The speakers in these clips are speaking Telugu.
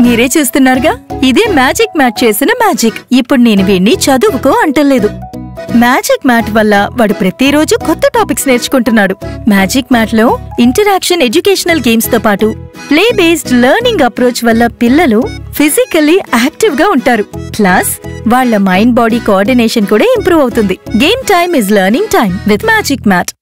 మీరే చూస్తున్నారుగా, ఇదే మ్యాజిక్ మ్యాట్ చేసిన మ్యాజిక్. ఇప్పుడు నేను వీణ్ణి చదువుకో అంటలేదు. మ్యాజిక్ మ్యాట్ వల్ల వాడు ప్రతిరోజు కొత్త టాపిక్స్ నేర్చుకుంటున్నాడు. మ్యాజిక్ మ్యాట్ లో ఇంటరాక్షన్ ఎడ్యుకేషనల్ గేమ్స్ తో పాటు ప్లే బేస్డ్ లెర్నింగ్ అప్రోచ్ వల్ల పిల్లలు ఫిజికల్లీ యాక్టివ్ గా ఉంటారు. ప్లస్ వాళ్ళ మైండ్ బాడీ కోఆర్డినేషన్ కూడా ఇంప్రూవ్ అవుతుంది. Game time is learning time with magic mat.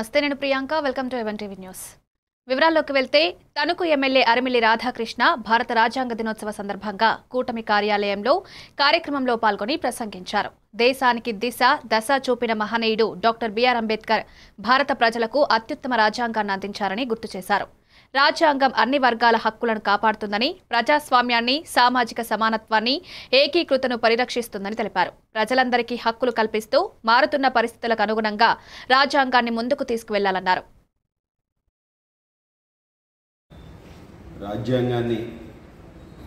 నమస్తే, నేను Priyanka. Welcome to even TV news. వివరాల్లోకి వెళ్తే తణుకు ఎమ్మెల్యే అరిమిల్లి రాధాకృష్ణ భారత రాజ్యాంగ దినోత్సవ సందర్భంగా కూటమి కార్యాలయంలో కార్యక్రమంలో పాల్గొని ప్రసంగించారు. దేశానికి దశ చూపిన మహనీయుడు డాక్టర్ బిఆర్ అంబేద్కర్ భారత ప్రజలకు అత్యుత్తమ రాజ్యాంగాన్ని అందించారని గుర్తు చేశారు. రాజ్యాంగం అన్ని వర్గాల హక్కులను కాపాడుతుందని, ప్రజాస్వామ్యాన్ని, సామాజిక సమానత్వాన్ని, ఏకీకృతను పరిరక్షిస్తుందని తెలిపారు. ప్రజలందరికీ హక్కులు కల్పిస్తూ మారుతున్న పరిస్థితులకు అనుగుణంగా రాజ్యాంగాన్ని ముందుకు తీసుకువెళ్లాలన్నారు. రాజ్యాంగాన్ని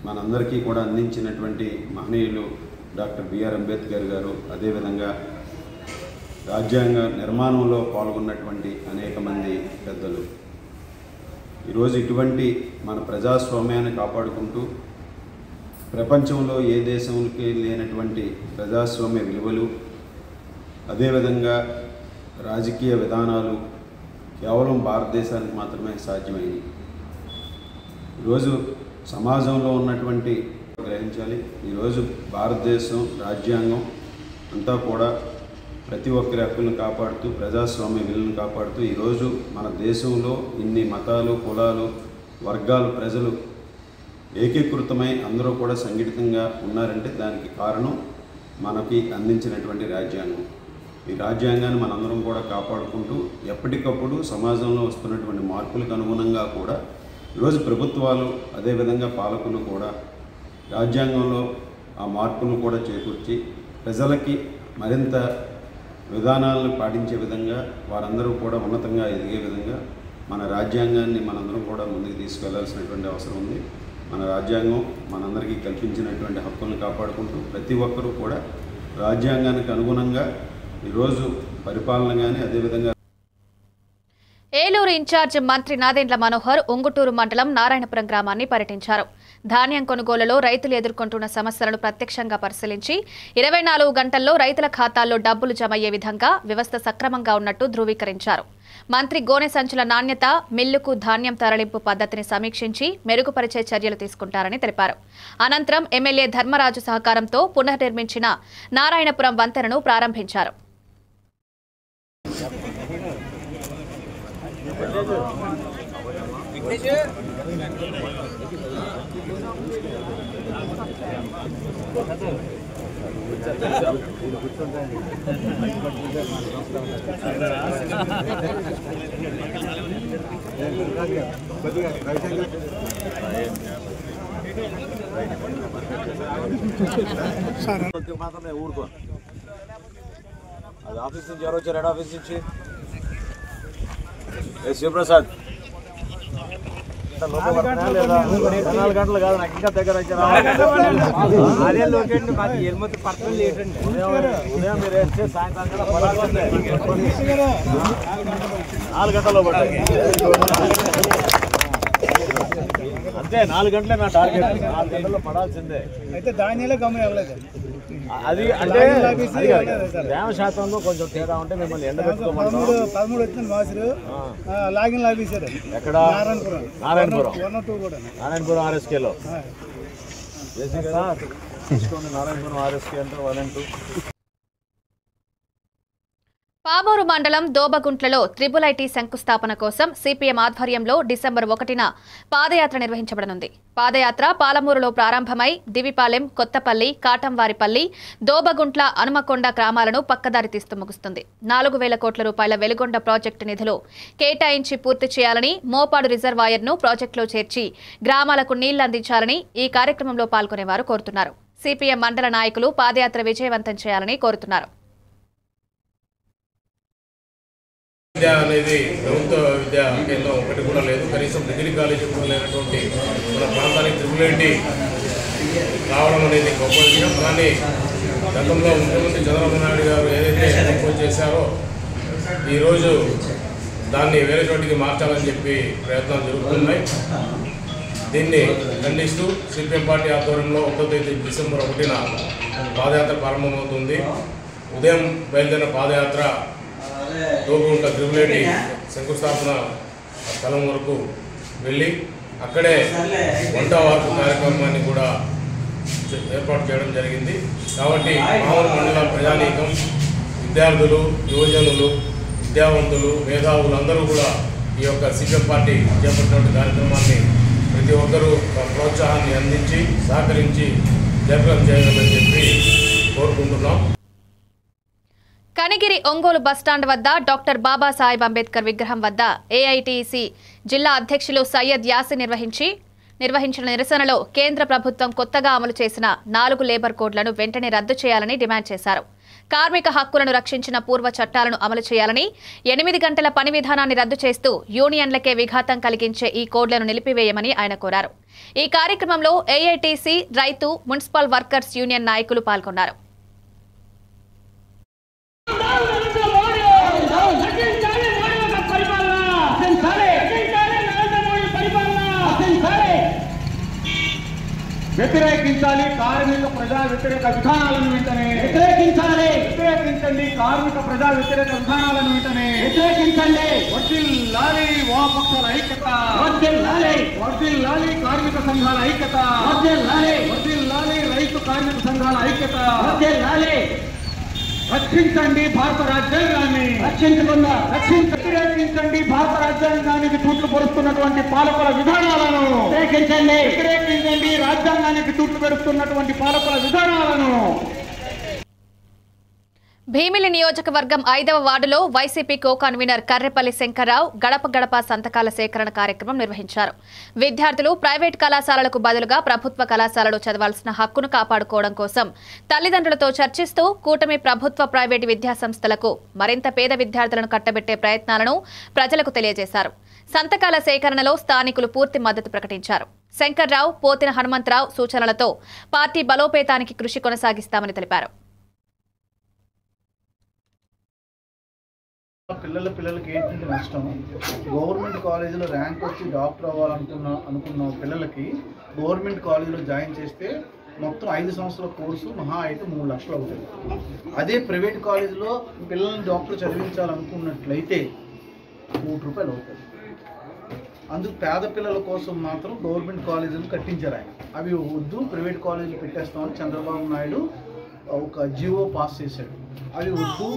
మనందరికీ కూడా అందించినటువంటి మహనీయులు డాక్టర్ బిఆర్ అంబేద్కర్ గారు, అదేవిధంగా రాజ్యాంగ నిర్మాణంలో పాల్గొన్నటువంటి అనేక మంది పెద్దలు ఈరోజు ఇటువంటి మన ప్రజాస్వామ్యాన్ని కాపాడుకుంటూ ప్రపంచంలో ఏ దేశంలోకి లేనటువంటి ప్రజాస్వామ్య విలువలు, అదేవిధంగా రాజకీయ విధానాలు కేవలం భారతదేశానికి మాత్రమే సాధ్యమైనవి. ఈరోజు సమాజంలో ఉన్నటువంటి గ్రహించాలి. ఈరోజు భారతదేశం రాజ్యాంగం అంతా కూడా ప్రతి ఒక్కరి హక్కులను కాపాడుతూ, ప్రజాస్వామ్య విలువలను కాపాడుతూ ఈరోజు మన దేశంలో ఇన్ని మతాలు, కులాలు, వర్గాలు, ప్రజలు ఏకీకృతమై అందరూ కూడా సంఘటితంగా ఉన్నారంటే దానికి కారణం మనకి అందించినటువంటి రాజ్యాంగం. ఈ రాజ్యాంగాన్ని మనందరం కూడా కాపాడుకుంటూ ఎప్పటికప్పుడు సమాజంలో వస్తున్నటువంటి మార్పులకు అనుగుణంగా కూడా ఈరోజు ప్రభుత్వాలు, అదేవిధంగా పాలకులు కూడా రాజ్యాంగంలో ఆ మార్పులను కూడా చేకూర్చి ప్రజలకి మరింత విధానాలను పాటించే విధంగా, వారందరూ కూడా ఉన్నతంగా ఎదిగే విధంగా మన రాజ్యాంగాన్ని మనందరం కూడా ముందుకు తీసుకెళ్లాల్సినటువంటి అవసరం ఉంది. మన రాజ్యాంగం మనందరికీ కల్పించినటువంటి హక్కులను కాపాడుకుంటూ ప్రతి ఒక్కరూ కూడా రాజ్యాంగానికి అనుగుణంగా ఈరోజు పరిపాలన కానీ, అదేవిధంగా ఏలూరు ఇన్ఛార్జ్ మంత్రి నాదెండ్ల మనోహర్ ఉంగుటూరు మండలం నారాయణపురం గ్రామాన్ని పర్యటించారు. ధాన్యం కొనుగోలులో రైతులు ఎదుర్కొంటున్న సమస్యలను ప్రత్యక్షంగా పరిశీలించి 24 గంటల్లో రైతుల ఖాతాల్లో డబ్బులు జమయ్యే విధంగా వ్యవస్థ సక్రమంగా ఉన్నట్టు ధృవీకరించారు. మంత్రి గోనె సంచుల నాణ్యత, మిల్లుకు ధాన్యం తరలింపు పద్ధతిని సమీక్షించి మెరుగుపరిచే చర్యలు తీసుకుంటారని తెలిపారు. అనంతరం ఎమ్మెల్యే ధర్మరాజు సహకారంతో పునర్నిర్మించిన నారాయణపురం వంతెనను ప్రారంభించారు. ఊరుకో అది ఆఫీస్ నుంచి ఎవరు వచ్చారు? హెడ్ ఆఫీస్ నుంచి శివప్రసాద్. 4 గంటలు కాదు, నాకు ఇంకా దగ్గర అదే లోకేట్ పడుతుంది లేటండి. ఉదయం మీరు వేస్తే సాయంత్రం కూడా 4 గంటల్లో పడ్డాయి అంతే. 4 గంటలే నా టార్గెట్. 4 గంటల్లో పడాల్సిందే. అయితే దానిలో గమనం ఇవ్వలేదు. అది అంటే తేమ శాతంలో కొంచెం తేడా ఉంటే మిమ్మల్ని ఎండబెట్టుకోమంటారు. 13 వచ్చింది మాసులు లాగిన్ లాగేశారు. ఎక్కడ? నారాయణపురం ఆర్ఎస్కేలో తీసుకోండి. నారాయణపురం ఆర్ఎస్కే అంటే 1 and 2. పామూరు మండలం దోబగుంట్లలో త్రిబుల్-IT శంకుస్థాపన కోసం సిపిఎం ఆధ్వర్యంలో డిసెంబర్ 1న పాదయాత్ర నిర్వహించబడనుంది. పాదయాత్ర పాలమూరులో ప్రారంభమై దివిపాలెం, కొత్తపల్లి, కాటంవారిపల్లి, దోబగుంట్ల, హనుమకొండ గ్రామాలను పక్కదారి తీస్తూ ముగుస్తుంది. 4,000 కోట్ల రూపాయల వెలుగొండ ప్రాజెక్టు నిధులు కేటాయించి పూర్తి చేయాలని, మోపాడు రిజర్వాయర్ను ప్రాజెక్టులో చేర్చి గ్రామాలకు నీళ్లందించాలని ఈ కార్యక్రమంలో పాల్గొనేవారు కోరుతున్నారు. సిపిఎం మండల నాయకులు పాదయాత్ర విజయవంతం చేయాలని కోరుతున్నారు. విద్య అనేది ప్రభుత్వ విద్యా కేంద్రం ఒకటి కూడా లేదు. కనీసం డిగ్రీ కాలేజీ కూడా లేనటువంటి మన ప్రాంతానికి త్రిబుల్-IT రావడం అనేది గొప్ప విషయం. కానీ గతంలో ముఖ్యమంత్రి చంద్రబాబు నాయుడు గారు ఏదైతే ప్రపోజ్ చేశారో ఈరోజు దాన్ని వేరే చోటికి మార్చాలని చెప్పి ప్రయత్నాలు జరుగుతున్నాయి. దీన్ని ఖండిస్తూ సిపిఎం పార్టీ ఆధ్వర్యంలో 1వ తేదీ డిసెంబర్ 1న పాదయాత్ర ప్రారంభమవుతుంది. ఉదయం బయలుదేరిన పాదయాత్ర దోబగుంట్ల త్రిబుల్-IT శంకుస్థాపన స్థలం వరకు వెళ్ళి అక్కడే వంట వార్పు కార్యక్రమాన్ని కూడా ఏర్పాటు చేయడం జరిగింది. కాబట్టి పామూరు మండల ప్రజానీకం, విద్యార్థులు, యువజనులు విద్యావంతులు మేధావులు అందరూ కూడా ఈ యొక్క సిపిఎం పార్టీ చేపట్టిన కార్యక్రమాన్ని ప్రతి ఒక్కరూ ప్రోత్సాహాన్ని అందించి సహకరించి జయప్రదం చేయాలని చెప్పి కోరుకుంటున్నాం. కనిగిరి ఒంగోలు బస్టాండ్ వద్ద డాక్టర్ బాబాసాహెబ్ అంబేద్కర్ విగ్రహం వద్ద ఏఐటీసీ జిల్లా అధ్యక్షులు సయ్యద్ యాసిన్ నిర్వహించిన నిరసనలో కేంద్ర ప్రభుత్వం కొత్తగా అమలు చేసిన 4 లేబర్ కోడ్లను వెంటనే రద్దు చేయాలని డిమాండ్ చేశారు. కార్మిక హక్కులను రక్షించిన పూర్వ చట్టాలను అమలు చేయాలని, 8 గంటల పని విధానాన్ని రద్దు చేస్తూ యూనియన్లకే విఘాతం కలిగించే ఈ కోడ్లను నిలిపివేయమని ఆయన కోరారు. ఈ కార్యక్రమంలో ఏఐటీసీ, రైతు, మున్సిపల్ వర్కర్స్ యూనియన్ నాయకులు పాల్గొన్నారు. వ్యతిరేకించాలి కార్మిక ప్రజా వ్యతిరేక విధానాలను వెంటనే వ్యతిరేకించండి కార్మిక ప్రజా వ్యతిరేక విధానాలను వెంటనే వ్యతిరేకించండి. వర్ధిల్లాలి వామపక్షాల ఐక్యత, వర్ధిల్లాలి కార్మిక సంఘాల ఐక్యత, వర్ధిల్లాలి రైతు కార్మిక సంఘాల ఐక్యత, రక్షించండి భారత రాజ్యాంగాన్ని, వ్యతిరేకించండి భారత రాజ్యాంగానికి తూట్లు పొరుస్తున్నటువంటి పాలకుల విధానాలను, వ్యతిరేకించండి రాజ్యాంగానికి తూట్లు పెడుతున్నటువంటి పాలకుల విధానాలను. భీమిలి నియోజకవర్గం 5వ వార్డులో వైసీపీ కో కన్వీనర్ కర్రెపల్లి శంకర్రావు గడప గడప సంతకాల సేకరణ కార్యక్రమం నిర్వహించారు. విద్యార్థులు ప్రైవేట్ కళాశాలలకు బదులుగా ప్రభుత్వ కళాశాలలో చదవాల్సిన హక్కును కాపాడుకోవడం కోసం తల్లిదండ్రులతో చర్చిస్తూ కూటమి ప్రభుత్వ ప్రైవేటు విద్యాసంస్థలకు మరింత పేద విద్యార్థులను కట్టబెట్టే ప్రయత్నాలను ప్రజలకు తెలియజేశారు. సంతకాల సేకరణలో స్థానికులు పూర్తి మద్దతు ప్రకటించారు. శంకర్రావు, పోతిన హనుమంతరావు సూచనలతో పార్టీ బలోపేతానికి కృషి కొనసాగిస్తామని తెలిపారు. పిల్లలకి ఏంటంటే నష్టం, గవర్నమెంట్ కాలేజీలో ర్యాంక్ వచ్చి డాక్టర్ అనుకున్న పిల్లలకి గవర్నమెంట్ కాలేజీలో జాయిన్ చేస్తే మొత్తం 5 సంవత్సరాల కోర్సు మహా అయితే 3 లక్షలు అవుతుంది. అదే ప్రైవేట్ కాలేజీలో పిల్లల్ని డాక్టర్ చదివించాలనుకున్నట్లయితే 1 కోటి రూపాయలు అవుతుంది. అందుకు పేద పిల్లల కోసం మాత్రం గవర్నమెంట్ కాలేజీలు కట్టించారు ఆయన. అవి వద్దు, ప్రైవేట్ కాలేజీలు పెట్టేస్తామని చంద్రబాబు నాయుడు ఒక జియో పాస్ చేశాడు. అవి వద్దు,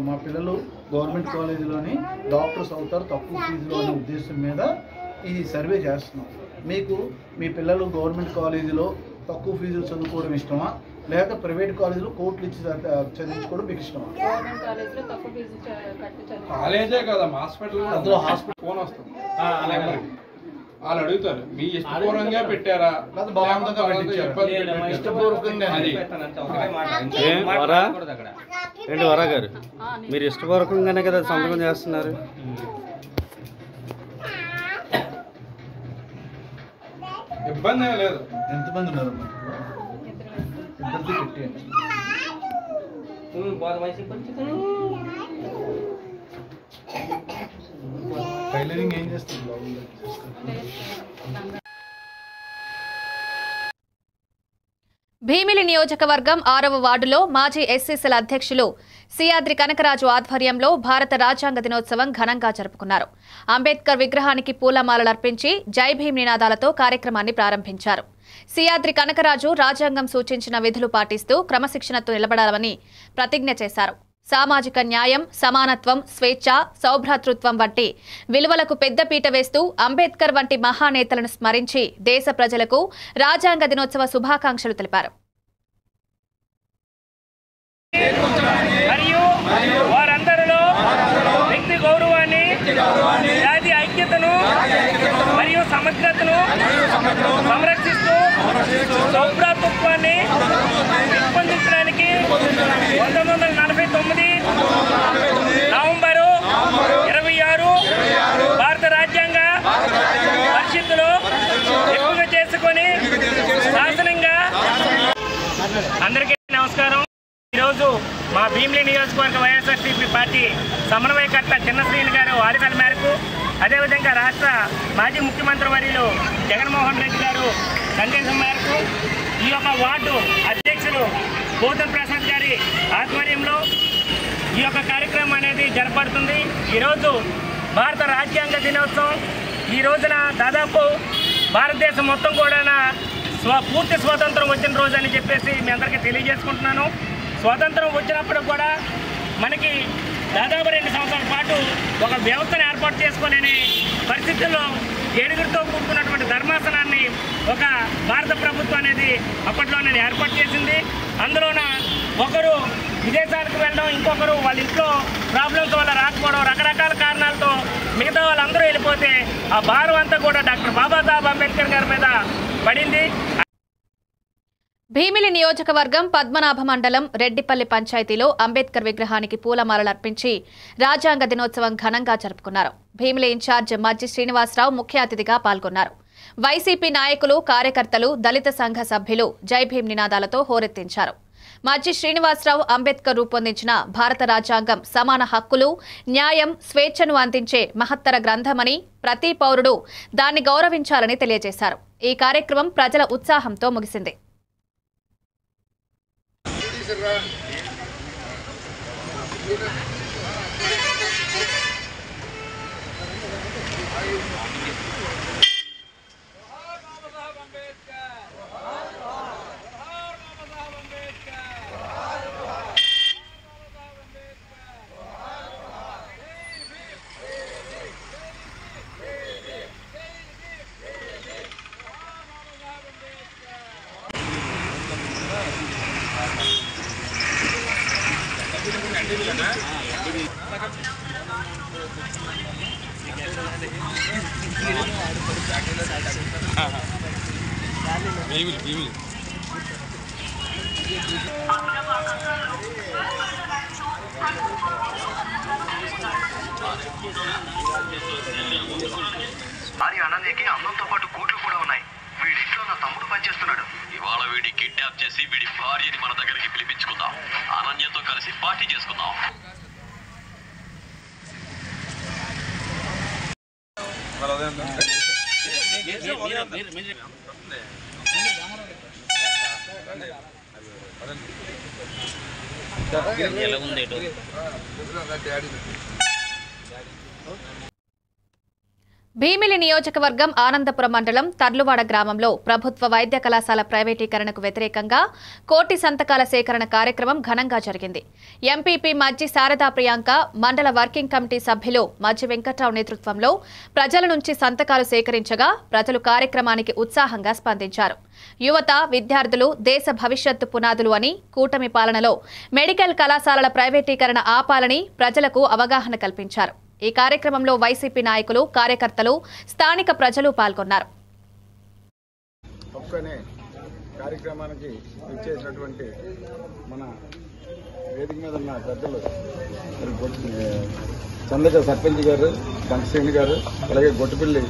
మా పిల్లలు గవర్నమెంట్ కాలేజీలోని డాక్టర్స్ అవుతారు తక్కువ ఫీజులో అనే ఉద్దేశం మీద ఈ సర్వే చేస్తున్నాం. మీకు మీ పిల్లలు గవర్నమెంట్ కాలేజీలో తక్కువ ఫీజులు చదువుకోవడం ఇష్టమా, లేదా ప్రైవేట్ కాలేజీలో కోట్లు ఇచ్చి చదివించుకోవడం మీకు ఇష్టమా? కాలేజే కదా, హాస్పిటల్ ఫోన్ వస్తుంది, వాళ్ళు అడుగుతారు మీ ఇష్టపూర్వకంగా పెట్టారా, ఇష్టపూర్వకంగా. ఏంటి వరా గారు, మీరు ఇష్టపూర్వకంగానే కదా సంతకం చేస్తున్నారు. ఇబ్బంది లేదు. ఎంతమంది ఉన్నారు? ఇద్దరిది పెట్టేయండి. టైలరింగ్ ఏం చేస్తుంది? భీమిలి నియోజకవర్గం 6వ వార్డులో మాజీ ఎస్సీసీల అధ్యక్షులు సియాద్రి కనకరాజు ఆధ్వర్యంలో భారత రాజ్యాంగ దినోత్సవం ఘనంగా జరుపుకున్నారు. అంబేద్కర్ విగ్రహానికి పూలమాలలర్పించి జై భీమ్ నినాదాలతో కార్యక్రమాన్ని ప్రారంభించారు. సియాద్రి కనకరాజు రాజ్యాంగం సూచించిన విధులు పాటిస్తూ క్రమశిక్షణతో నిలబడాలని ప్రతిజ్ఞ చేశారు. సామాజిక న్యాయం, సమానత్వం, స్వేచ్ఛ, సౌభ్రాతృత్వం వంటి విలువలకు పెద్దపీట వేస్తూ అంబేద్కర్ వంటి మహానేతలను స్మరించి దేశ ప్రజలకు రాజ్యాంగ దినోత్సవ శుభాకాంక్షలు తెలిపారు. వారందరిలో వ్యక్తి గౌరవాన్ని, జాతి ఐక్యతను మరియు సమగ్రతను సంరక్షిస్తూ సౌభ్రాతృత్వాన్ని పెంపొందించడానికి 1949 నవంబరు 26 భారత రాజ్యాంగ పరిషత్తులో ఎంపిక చేసుకొని శాసనంగా. అందరికీ నమస్కారం. ఈరోజు మా భీమిలి నియోజకవర్గ వైఎస్ఆర్సీపీ పార్టీ సమన్వయకర్త చిన్నశ్రీని గారు ఆదేశాల మేరకు, అదేవిధంగా రాష్ట్ర మాజీ ముఖ్యమంత్రి వర్యులు జగన్మోహన్ రెడ్డి గారు సందేశం మేరకు ఈ యొక్క వార్డు అధ్యక్షులు గౌతమ్ ప్రసాద్ గారి ఆధ్వర్యంలో ఈ యొక్క కార్యక్రమం అనేది జరపడుతుంది. ఈరోజు భారత రాజ్యాంగ దినోత్సవం. ఈ రోజున దాదాపు భారతదేశం మొత్తం కూడా పూర్తి స్వాతంత్రం వచ్చిన రోజు అని చెప్పేసి మీ అందరికీ తెలియజేసుకుంటున్నాను. స్వాతంత్రం వచ్చినప్పుడు కూడా మనకి దాదాపు 2 సంవత్సరాల పాటు ఒక వ్యవస్థను ఏర్పాటు చేసుకోలేని పరిస్థితుల్లో ఏడుగురితో కూడుకున్నటువంటి ధర్మాసనాన్ని ఒక భారత ప్రభుత్వం అనేది అప్పట్లోనే ఏర్పాటు చేసింది. అందులోన ఒకరు విదేశాలకు వెళ్ళడం, ఇంకొకరు వాళ్ళ ఇంట్లో ప్రాబ్లమ్స్ వల్ల రాకపోవడం, రకరకాల కారణాలతో మిగతా వాళ్ళందరూ వెళ్ళిపోతే ఆ భారం అంతా కూడా డాక్టర్ బాబాసాహెబ్ అంబేద్కర్ గారి మీద పడింది. భీమిలి నియోజకవర్గం పద్మనాభ మండలం రెడ్డిపల్లి పంచాయతీలో అంబేద్కర్ విగ్రహానికి పూలమాలలర్పించి రాజ్యాంగ దినోత్సవం ఘనంగా జరుపుకున్నారు. భీమిలి ఇన్ఛార్జ్ మజ్జి శ్రీనివాసరావు ముఖ్య అతిథిగా పాల్గొన్నారు. వైసీపీ నాయకులు, కార్యకర్తలు, దళిత సంఘ సభ్యులు జై భీమ్ నినాదాలతో హోరెత్తించారు. మజ్జి శ్రీనివాసరావు అంబేద్కర్ రూపొందించిన భారత రాజ్యాంగం సమాన హక్కులు, న్యాయం, స్వేచ్ఛను అందించే మహత్తర గ్రంథమని, ప్రతి పౌరుడు దాన్ని గౌరవించాలని తెలియజేశారు. ఈ కార్యక్రమం ప్రజల ఉత్సాహంతో ముగిసింది. భార్య అనన్యకి అన్నంతో పాటు కోట్లు కూడా ఉన్నాయి. వీడింట్లో నా తమ్ముడు పనిచేస్తున్నాడు. ఇవాళ వీడి కిడ్నాప్ చేసి వీడి భార్యని మన దగ్గరికి పిలిపించుకుందాం. అనన్యతో కలిసి పార్టీ చేసుకుందాం. భీమిలి నియోజకవర్గం ఆనందపురం మండలం తర్లువాడ గ్రామంలో ప్రభుత్వ వైద్య కళాశాల ప్రైవేటీకరణకు వ్యతిరేకంగా కోటి సంతకాల సేకరణ కార్యక్రమం ఘనంగా జరిగింది. ఎంపీపీ మజ్జి శారదా ప్రియాంక, మండల వర్కింగ్ కమిటీ సభ్యులు మజ్జి వెంకట్రావు నేతృత్వంలో ప్రజల నుంచి సంతకాలు సేకరించగా ప్రజలు కార్యక్రమానికి ఉత్సాహంగా స్పందించారు. యువత, విద్యార్థులు దేశ భవిష్యత్తు పునాదులు అని, కూటమి పాలనలో మెడికల్ కళాశాలల ప్రైవేటీకరణ ఆపాలని ప్రజలకు అవగాహన కల్పించారు. ఈ కార్యక్రమంలో వైసీపీ నాయకులు, కార్యకర్తలు, స్థానిక ప్రజలు పాల్గొన్నారు. కార్యక్రమానికి ఇచ్చేసినటువంటి మన వేదిక మీద ఉన్న పెద్దలు చంద్రక సర్పంచ్ గారు, శ్రీని గారు, అలాగే గొట్టుపిల్లి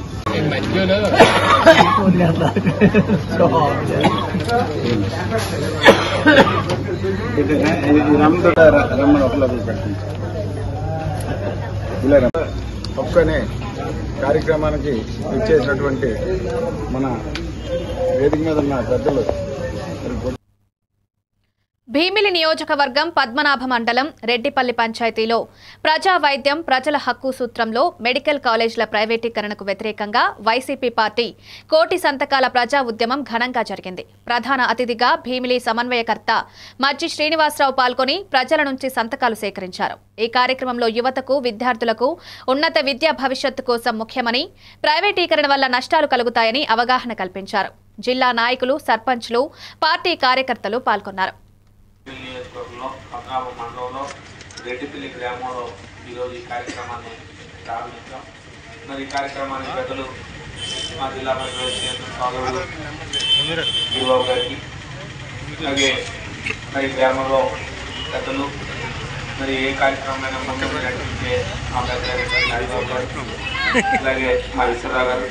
రమ్మని ఒకలా పెట్టింది. ఒక్కనే కార్యక్రమానికి ఇచ్చేసినటువంటి మన వేదిక మీద ఉన్న పెద్దలు భీమిలి నియోజకవర్గం పద్మనాభ మండలం రెడ్డిపల్లి పంచాయతీలో ప్రజా వైద్యం ప్రజల హక్కు సూత్రంలో మెడికల్ కాలేజీల ప్రైవేటీకరణకు వ్యతిరేకంగా వైసీపీ పార్టీ కోటి సంతకాల ప్రజా ఉద్యమం ఘనంగా జరిగింది. ప్రధాన అతిథిగా భీమిలి సమన్వయకర్త మజ్జి శ్రీనివాసరావు పాల్గొని ప్రజల నుంచి సంతకాలు సేకరించారు. ఈ కార్యక్రమంలో యువతకు, విద్యార్థులకు ఉన్నత విద్యా భవిష్యత్తు కోసం ముఖ్యమని, ప్రైవేటీకరణ వల్ల నష్టాలు కలుగుతాయని అవగాహన కల్పించారు. జిల్లా నాయకులు, సర్పంచ్లు, పార్టీ కార్యకర్తలు పాల్గొన్నారు. నియోజకవర్గంలో పద్మనాభ మండలంలో రెడ్డిపల్లి గ్రామంలో ఈరోజు ఈ కార్యక్రమాన్ని ప్రారంభించాం. మరి ఈ కార్యక్రమాన్ని పెద్దలు మా జిల్లా పరిషత్ సోదరుడు గిరిబాబు గారికి, అలాగే మరి గ్రామంలో పెద్దలు మరి ఏ కార్యక్రమమైనా ముందు నడిపించే మా పెద్ద హరిబాబు గారు, అలాగే మా విశ్వరావు గారు,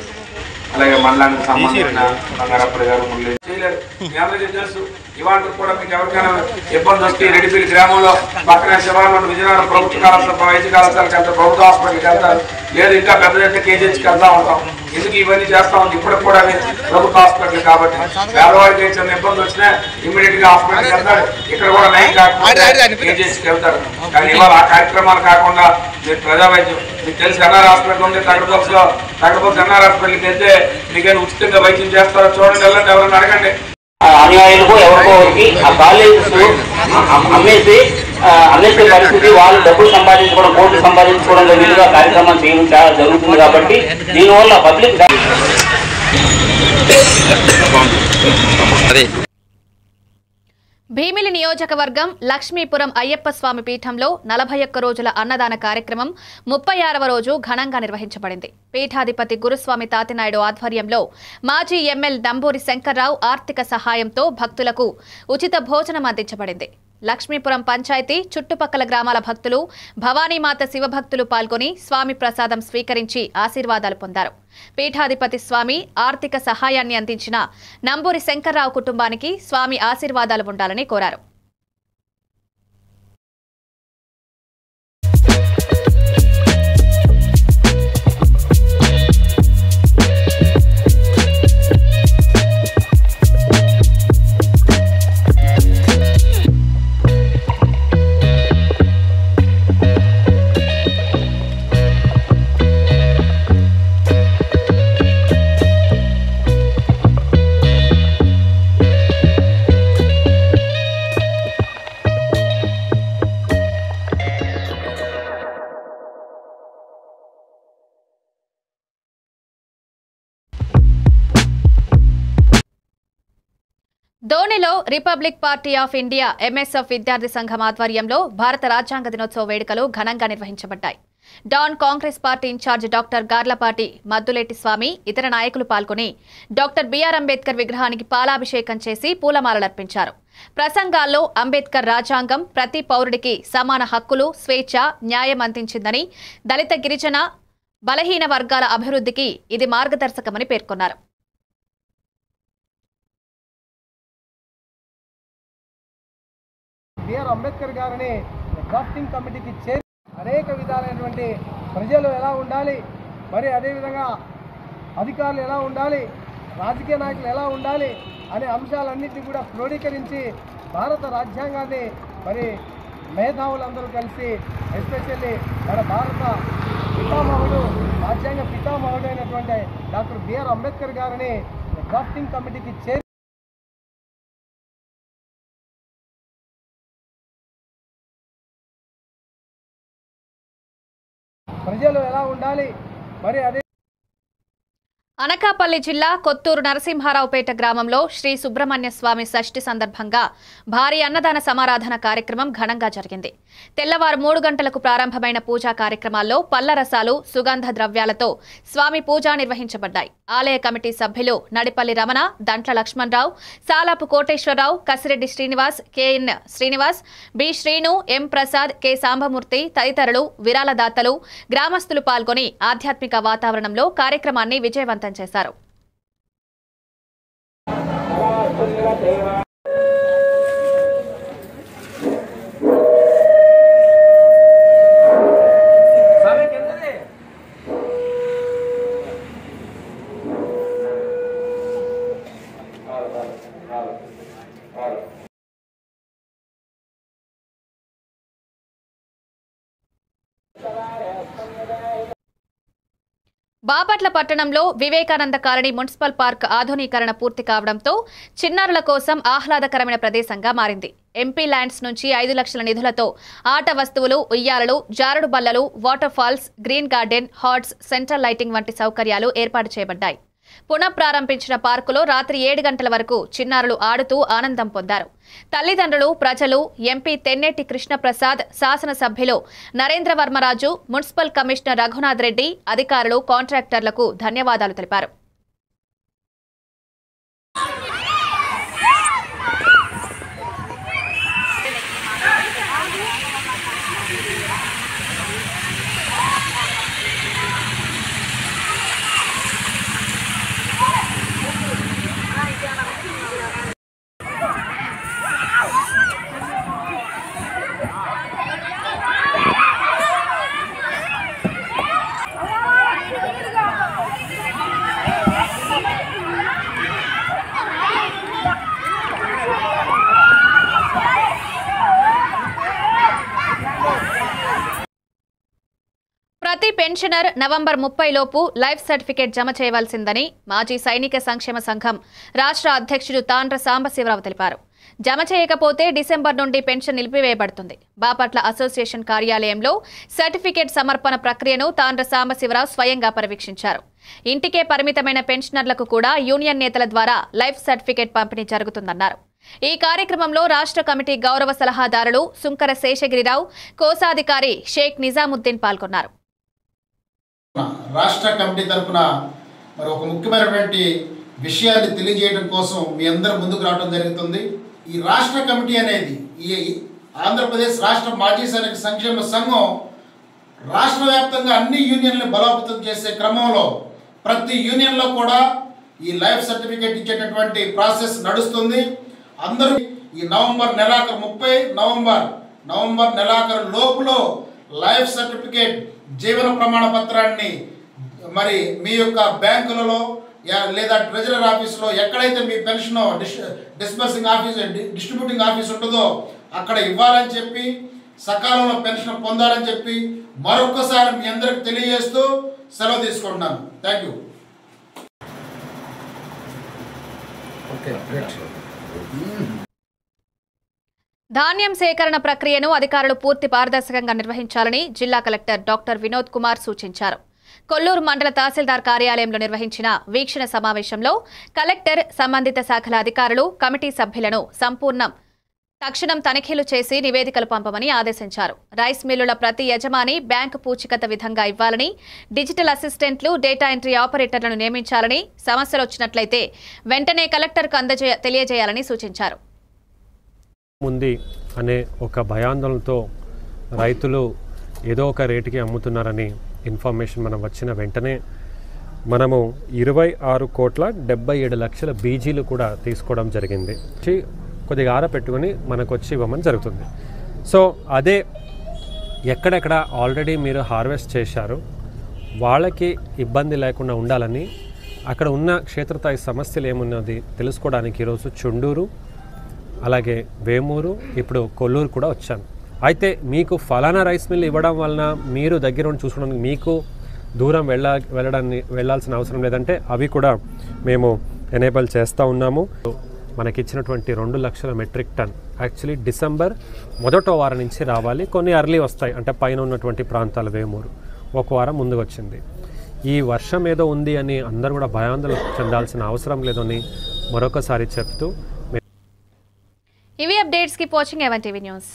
అలాగే మండలానికి సంబంధించిన బంగారప్పటి గారు మురళి చేయలేరు. మీ అందరికీ తెలుసు. ఇవాళ కూడా మీకు ఎవరికైనా ఇబ్బంది వస్తే రెడ్డిపల్లి గ్రామంలో పక్కన శివాలయం, విజయనగరం ప్రభుత్వ కళాశాల, వైద్య కళాశాలకు వెళ్తారు, ప్రభుత్వ హాస్పిటల్కి వెళ్తారు, లేదు ఇంకా పెద్ద పెద్ద కేజీహెచ్కి వెళ్తా ఉంటాం. ఎందుకు ఇవన్నీ చేస్తా ఉంది? ఇప్పటికి కూడా ప్రభుత్వ హాస్పిటల్ కాబట్టి పేదవాడికి చిన్న ఇబ్బంది వచ్చినా ఇమ్మీడియట్ గా హాస్పిటల్కి వెళ్తాడు. ఇక్కడ కూడా నయం కాకపోతే కేజీహెచ్కి వెళ్తారు. కానీ ఇవాళ ఆ కార్యక్రమాలు కాకుండా మీరు ప్రజా వైద్యం, మీకు తెలిసి ఎన్ఆర్ హాస్పిటల్ ఉంది తగడపల్లిలో, తగడపల్లి ఎన్ఆర్ హాస్పిటల్కి వెళ్తే మీకేమైనా ఉచితంగా వైద్యం చేస్తారో చూడండి, వెళ్ళండి, ఎవరైనా అడగండి. అనుయాయులకు ఎవరికో ఒకరికి ఆ కాలేజెస్ అమ్మేసే పరిస్థితి, వాళ్ళు డబ్బులు సంపాదించుకోవడం, కోట్లు సంపాదించుకోవడంలో వీలుగా కార్యక్రమాలు చేయడం చాలా జరుగుతుంది. కాబట్టి దీనివల్ల పబ్లిక్ భీమిలి నియోజకవర్గం లక్ష్మీపురం అయ్యప్ప స్వామి పీఠంలో 41 రోజుల అన్నదాన కార్యక్రమం 36వ రోజు ఘనంగా నిర్వహించబడింది. పీఠాధిపతి గురుస్వామి తాతినాయుడు ఆధ్వర్యంలో మాజీ ఎమ్మెల్యే నంబూరి శంకర్రావు ఆర్థిక సహాయంతో భక్తులకు ఉచిత భోజనం అందించబడింది. లక్ష్మీపురం పంచాయతీ చుట్టుపక్కల గ్రామాల భక్తులు, భవానీమాత శివభక్తులు పాల్గొని స్వామి ప్రసాదం స్వీకరించి ఆశీర్వాదాలు పొందారు. పీఠాధిపతి స్వామి ఆర్థిక సహాయాన్ని అందించిన నంబూరి శంకర్రావు కుటుంబానికి స్వామి ఆశీర్వాదాలు ఉండాలని కోరారు. ధోనిలో republic party of India MSF విద్యార్థి సంఘం ఆధ్వర్యంలో భారత రాజ్యాంగ దినోత్సవ వేడుకలు ఘనంగా నిర్వహించబడ్డాయి. డాన్ Congress party in-charge doctor Garlapati Madduleti Swamy ఇతర నాయకులు పాల్గొని డాక్టర్ బిఆర్ అంబేద్కర్ విగ్రహానికి పాలాభిషేకం చేసి పూలమాలలర్పించారు. ప్రసంగాల్లో అంబేద్కర్ రాజ్యాంగం ప్రతి పౌరుడికి సమాన హక్కులు, స్వేచ్ఛ, న్యాయం అందించిందని, దళిత, గిరిజన, బలహీన వర్గాల అభివృద్ధికి ఇది మార్గదర్శకమని పేర్కొన్నారు. బిఆర్ అంబేద్కర్ గారిని డ్రాఫ్టింగ్ కమిటీకి చేరి అనేక విధాలైనటువంటి ప్రజలు ఎలా ఉండాలి, మరి అదేవిధంగా అధికారులు ఎలా ఉండాలి, రాజకీయ నాయకులు ఎలా ఉండాలి అనే అంశాలన్నింటినీ కూడా క్రోడీకరించి భారత రాజ్యాంగాన్ని మరి మేధావులందరూ కలిసి ఎస్పెషల్లీ మన భారత పితామహుడు, రాజ్యాంగ పితామహుడు అయినటువంటి డాక్టర్ బిఆర్ అంబేద్కర్ గారిని డ్రాఫ్టింగ్ కమిటీకి చేరి ప్రజలు ఎలా ఉండాలి, మరి అదే అనకాపల్లి జిల్లా కొత్తూరు నరసింహారావుపేట గ్రామంలో శ్రీ సుబ్రహ్మణ్య స్వామి షష్ఠి సందర్భంగా భారీ అన్నదాన సమారాధన కార్యక్రమం ఘనంగా జరిగింది. తెల్లవారు 3 గంటలకు ప్రారంభమైన పూజా కార్యక్రమాల్లో పళ్ల రసాలు, సుగంధ ద్రవ్యాలతో స్వామి పూజ నిర్వహించబడ్డాయి. ఆలయ కమిటీ సభ్యులు నడిపల్లి రమణ, దంట్ల లక్ష్మణరావు, సాలాపు కోటేశ్వరరావు, కసిరెడ్డి శ్రీనివాస్, కెఎన్ శ్రీనివాస్, బి శ్రీను, ఎం ప్రసాద్, కె సాంబమూర్తి తదితరులు, విరాళదాతలు, గ్రామస్తులు పాల్గొని ఆధ్యాత్మిక వాతావరణంలో కార్యక్రమాన్ని విజయవంతం చేశారు. బాపట్ల పట్టణంలో వివేకానంద కాలనీ మున్సిపల్ పార్క్ ఆధునీకరణ పూర్తి కావడంతో చిన్నారుల కోసం ఆహ్లాదకరమైన ప్రదేశంగా మారింది. ఎంపీ ల్యాండ్స్ నుంచి 5 లక్షల నిధులతో ఆట వస్తువులు, ఉయ్యాలలు, జారుడు బల్లలు, waterfalls, green garden, huts, central lighting వంటి సౌకర్యాలు ఏర్పాటు చేయబడ్డాయి. పునఃప్రారంభించిన పార్కులో రాత్రి 7 గంటల వరకు చిన్నారులు ఆడుతూ ఆనందం పొందారు. తల్లిదండ్రులు, ప్రజలు, ఎంపీ తెన్నేటి కృష్ణప్రసాద్, శాసనసభ్యులు నరేంద్రవర్మరాజు, మున్సిపల్ కమిషనర్ రఘునాథ్ రెడ్డి, అధికారులు, కాంట్రాక్టర్లకు ధన్యవాదాలు తెలిపారు. పెన్షనర్ నవంబర్ 30 లోపు లైఫ్ సర్టిఫికేట్ జమ చేయవలసిందని మాజీ సైనిక సంక్షేమ సంఘం రాష్ట్ర అధ్యక్షుడు తాండ్ర సాంబశివరావు తెలిపారు. జమ చేయకపోతే డిసెంబర్ నుండి పెన్షన్ నిలిపివేయబడుతుంది. బాపట్ల అసోసియేషన్ కార్యాలయంలో సర్టిఫికేట్ సమర్పణ ప్రక్రియను తాండ్ర సాంబశివరావు స్వయంగా పర్యవేక్షించారు. ఇంటికే పరిమితమైన పెన్షనర్లకు కూడా యూనియన్ నేతల ద్వారా లైఫ్ సర్టిఫికేట్ పంపిణీ జరుగుతుందన్నారు. ఈ కార్యక్రమంలో రాష్ట్ర కమిటీ గౌరవ సలహాదారులు సుంకర శేషగిరిరావు, కోశాధికారి షేక్ నిజాముద్దీన్ పాల్గొన్నారు. రాష్ట్ర కమిటీ తరఫున మరి ఒక ముఖ్యమైనటువంటి విషయాన్ని తెలియజేయడం కోసం మీ అందరూ ముందుకు రావడం జరుగుతుంది. ఈ రాష్ట్ర కమిటీ అనేది ఈ ఆంధ్రప్రదేశ్ రాష్ట్ర మాజీ సైనిక సంక్షేమ సంఘం రాష్ట్ర వ్యాప్తంగా అన్ని యూనియన్లను బలోపేతం చేసే క్రమంలో ప్రతి యూనియన్లో కూడా ఈ లైఫ్ సర్టిఫికేట్ ఇచ్చేటటువంటి ప్రాసెస్ నడుస్తుంది. అందరూ ఈ నవంబర్ నెలాఖరు 30 నవంబర్ నెలాఖరు లోపులో లైఫ్ సర్టిఫికేట్ జీవన ప్రమాణ పత్రాన్ని మరి మీ యొక్క బ్యాంకులలో లేదా ట్రెజరర్ ఆఫీసులో ఎక్కడైతే మీ pension disbursing office distributing office ఉంటుందో అక్కడ ఇవ్వాలని చెప్పి సకాలంలో పెన్షన్ పొందాలని చెప్పి మరొకసారి మీ అందరికి తెలియజేస్తూ సెలవు తీసుకుంటున్నాను. Thank you. ధాన్యం సేకరణ ప్రక్రియను అధికారులు పూర్తి పారదర్శకంగా నిర్వహించాలని జిల్లా కలెక్టర్ డాక్టర్ వినోద్ కుమార్ సూచించారు. కొల్లూరు మండల తహసీల్దార్ కార్యాలయంలో నిర్వహించిన వీక్షణ సమావేశంలో కలెక్టర్ సంబంధిత శాఖల అధికారులు కమిటీ సభ్యులను తక్షణం తనిఖీలు చేసి నివేదికలు పంపమని ఆదేశించారు. రైస్ మిల్లుల ప్రతి యజమాని బ్యాంకు పూచికత విధంగా ఇవ్వాలని, డిజిటల్ అసిస్టెంట్లు, డేటా ఎంట్రీ ఆపరేటర్లను నియమించాలని, సమస్యలు వచ్చినట్లయితే వెంటనే కలెక్టర్కు తెలియజేయాలని సూచించారు. ఉంది అనే ఒక భయాందోళనతో రైతులు ఏదో ఒక రేటుకి అమ్ముతున్నారని ఇన్ఫర్మేషన్ మనం వచ్చిన వెంటనే మనము 26,77,00,000 బీజీలు కూడా తీసుకోవడం జరిగింది. కొద్దిగా ఆరపెట్టుకొని మనకు వచ్చి ఇవ్వమని జరుగుతుంది. సో అదే ఎక్కడెక్కడ ఆల్రెడీ మీరు హార్వెస్ట్ చేశారు వాళ్ళకి ఇబ్బంది లేకుండా ఉండాలని అక్కడ ఉన్న క్షేత్రస్థాయి సమస్యలు ఏమున్నది తెలుసుకోవడానికి ఈరోజు చుండూరు, అలాగే వేమూరు, ఇప్పుడు కొల్లూరు కూడా వచ్చాను. అయితే మీకు ఫలానా రైస్ మిల్ ఇవ్వడం వలన మీరు దగ్గర ఉండి చూసుకోవడానికి మీకు దూరం వెళ్ళాల్సిన అవసరం లేదంటే అవి కూడా మేము ఎనేబుల్ చేస్తూ ఉన్నాము. మనకిచ్చినటువంటి 2 లక్షల మెట్రిక్ టన్ యాక్చువల్లీ డిసెంబర్ 1వ వారం నుంచి రావాలి. కొన్ని అర్లీ వస్తాయి, అంటే పైన ఉన్నటువంటి ప్రాంతాల వేమూరు ఒక వారం ముందుకు వచ్చింది. ఈ వర్షం ఏదో ఉంది అని అందరూ కూడా భయాందోళన చెందాల్సిన అవసరం లేదని మరొకసారి చెప్తూ ఇవి updates. Keep watching AVN TV news.